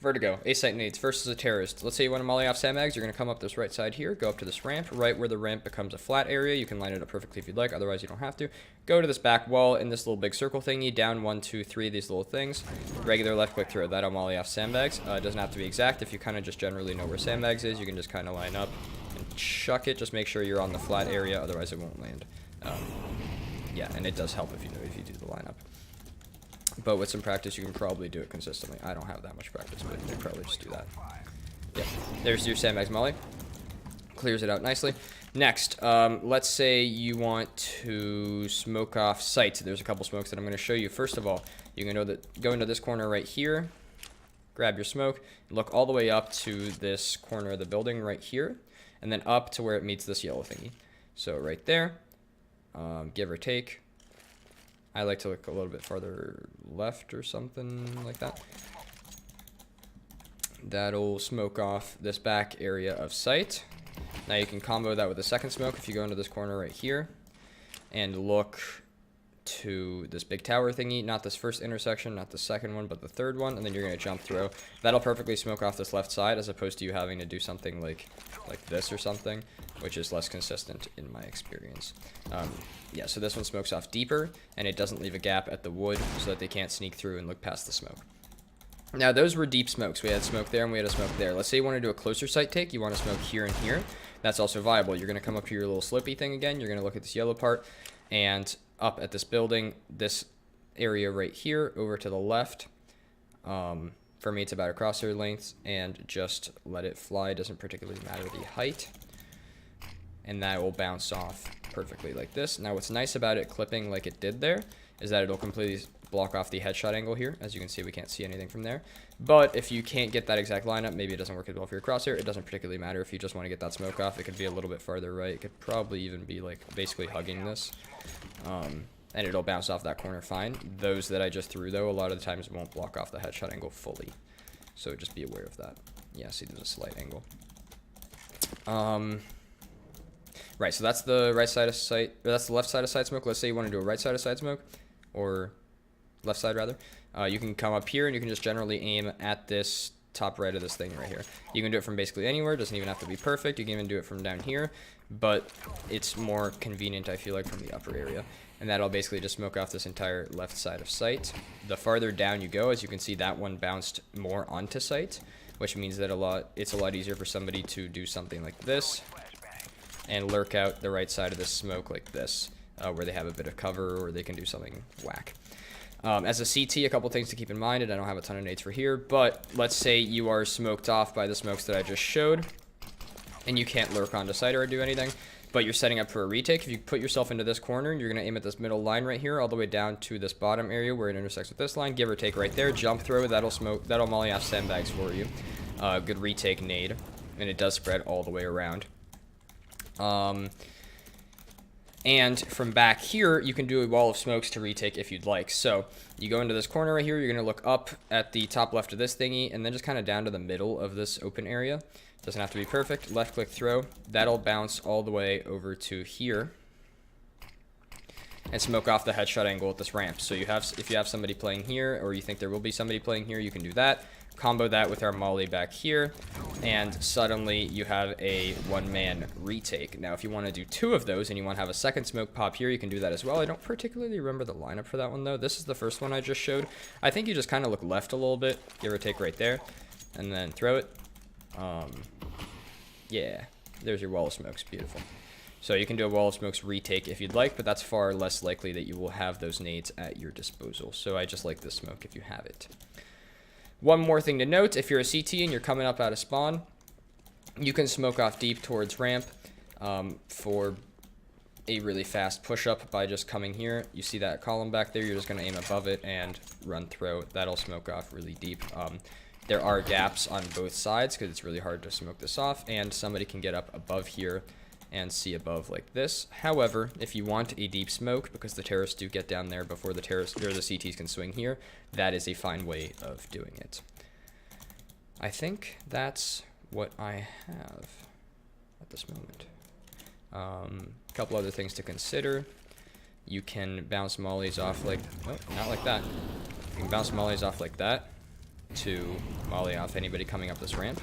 Vertigo, A-site nades. First is a terrorist. Let's say you want to molly off sandbags. You're going to come up this right side here, go up to this ramp. Right where the ramp becomes a flat area, you can line it up perfectly if you'd like, otherwise you don't have to. Go to this back wall in this little big circle thingy, down 1, 2, 3, these little things. Regular left click throw, that'll molly off sandbags. It doesn't have to be exact. If you kind of just generally know where sandbags is, you can just kind of line up and chuck it. Just make sure you're on the flat area, otherwise it won't land. Yeah, and it does help if you do the lineup. But with some practice, you can probably do it consistently. I don't have that much practice, but you can probably just do that. Yeah, there's your sandbags molly. Clears it out nicely. Next, let's say you want to smoke off sight. There's a couple smokes that I'm going to show you. First of all, you can go into this corner right here, grab your smoke, look all the way up to this corner of the building right here, and then up to where it meets this yellow thingy. So right there, give or take. I like to look a little bit farther left or something like that. That'll smoke off this back area of sight. Now you can combo that with a second smoke if you go into this corner right here and look to this big tower thingy, not this first intersection, not the second one, but the third one, and then you're going to jump through. That'll perfectly smoke off this left side as opposed to you having to do something like this or something, which is less consistent in my experience. Yeah, so this one smokes off deeper, and it doesn't leave a gap at the wood so that they can't sneak through and look past the smoke. Now, those were deep smokes. We had smoke there and we had a smoke there. Let's say you want to do a closer sight take. You want to smoke here and here. That's also viable. You're going to come up to your little slopey thing again. You're going to look at this yellow part and up at this building, this area right here over to the left. For me, it's about a crosshair length, and just let it fly. It doesn't particularly matter the height. And that will bounce off perfectly like this. Now, what's nice about it clipping like it did there is that it'll completely block off the headshot angle here. As you can see, we can't see anything from there. But if you can't get that exact lineup, maybe it doesn't work as well for your crosshair. It doesn't particularly matter if you just want to get that smoke off. It could be a little bit farther right. It could probably even be like basically hugging this. And it'll bounce off that corner fine. Those that I just threw, though, a lot of the times won't block off the headshot angle fully. So just be aware of that. Yeah, see, there's a slight angle. Right, so that's the right side of sight, or that's the left side of side smoke. Let's say you want to do a right side of side smoke, or left side rather. You can come up here and you can just generally aim at this top right of this thing right here. You can do it from basically anywhere. It doesn't even have to be perfect. You can even do it from down here, but it's more convenient, I feel like, from the upper area. And that'll basically just smoke off this entire left side of sight. The farther down you go, as you can see, that one bounced more onto sight, which means that it's a lot easier for somebody to do something like this and lurk out the right side of this smoke like this, where they have a bit of cover or they can do something whack. As a CT, a couple things to keep in mind, and I don't have a ton of nades for here, but let's say you are smoked off by the smokes that I just showed, and you can't lurk onto sight or do anything, but you're setting up for a retake. If you put yourself into this corner, you're going to aim at this middle line right here, all the way down to this bottom area where it intersects with this line, give or take right there, jump throw, that'll molly off sandbags for you. Good retake nade, and it does spread all the way around. And from back here, you can do a wall of smokes to retake if you'd like. So you go into this corner right here, you're going to look up at the top left of this thingy, and then just kind of down to the middle of this open area. Doesn't have to be perfect. Left click throw. That'll bounce all the way over to here and smoke off the headshot angle at this ramp. So if you have somebody playing here, or you think there will be somebody playing here, you can do that. Combo that with our molly back here, and suddenly you have a one-man retake. Now, if you want to do two of those and you want to have a second smoke pop here, you can do that as well. I don't particularly remember the lineup for that one, though. This is the first one I just showed. I think you just kind of look left a little bit, give or take right there, and then throw it. Yeah, there's your wall of smokes. Beautiful. So you can do a wall of smokes retake if you'd like, but that's far less likely that you will have those nades at your disposal. So I just like this smoke if you have it. One more thing to note, if you're a CT and you're coming up out of spawn, you can smoke off deep towards ramp for a really fast push-up by just coming here. You see that column back there, you're just going to aim above it and run through. That'll smoke off really deep. There are gaps on both sides because it's really hard to smoke this off, and somebody can get up above here and see above like this. However, if you want a deep smoke, because the terrorists do get down there before the terrorists or the CTs can swing here, that is a fine way of doing it. I think that's what I have at this moment. A couple other things to consider. You can bounce mollies off like, oh, not like that. You can bounce mollies off like that. to molly off anybody coming up this ramp.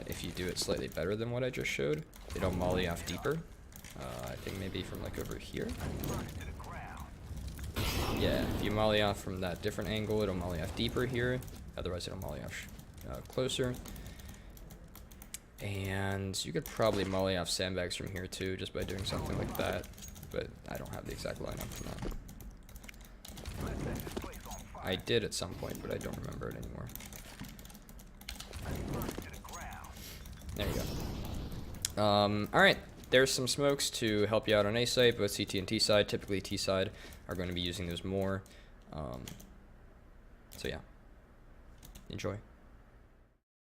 If you do it slightly better than what I just showed, it'll molly off deeper. I think maybe from like over here. Yeah, if you molly off from that different angle, it'll molly off deeper here. Otherwise, it'll molly off closer. And you could probably molly off sandbags from here too, just by doing something like that. But I don't have the exact lineup for that. I did at some point, but I don't remember it anymore. There you go. Alright, there's some smokes to help you out on A site, both CT and T side. Typically T side are going to be using those more. So yeah, enjoy.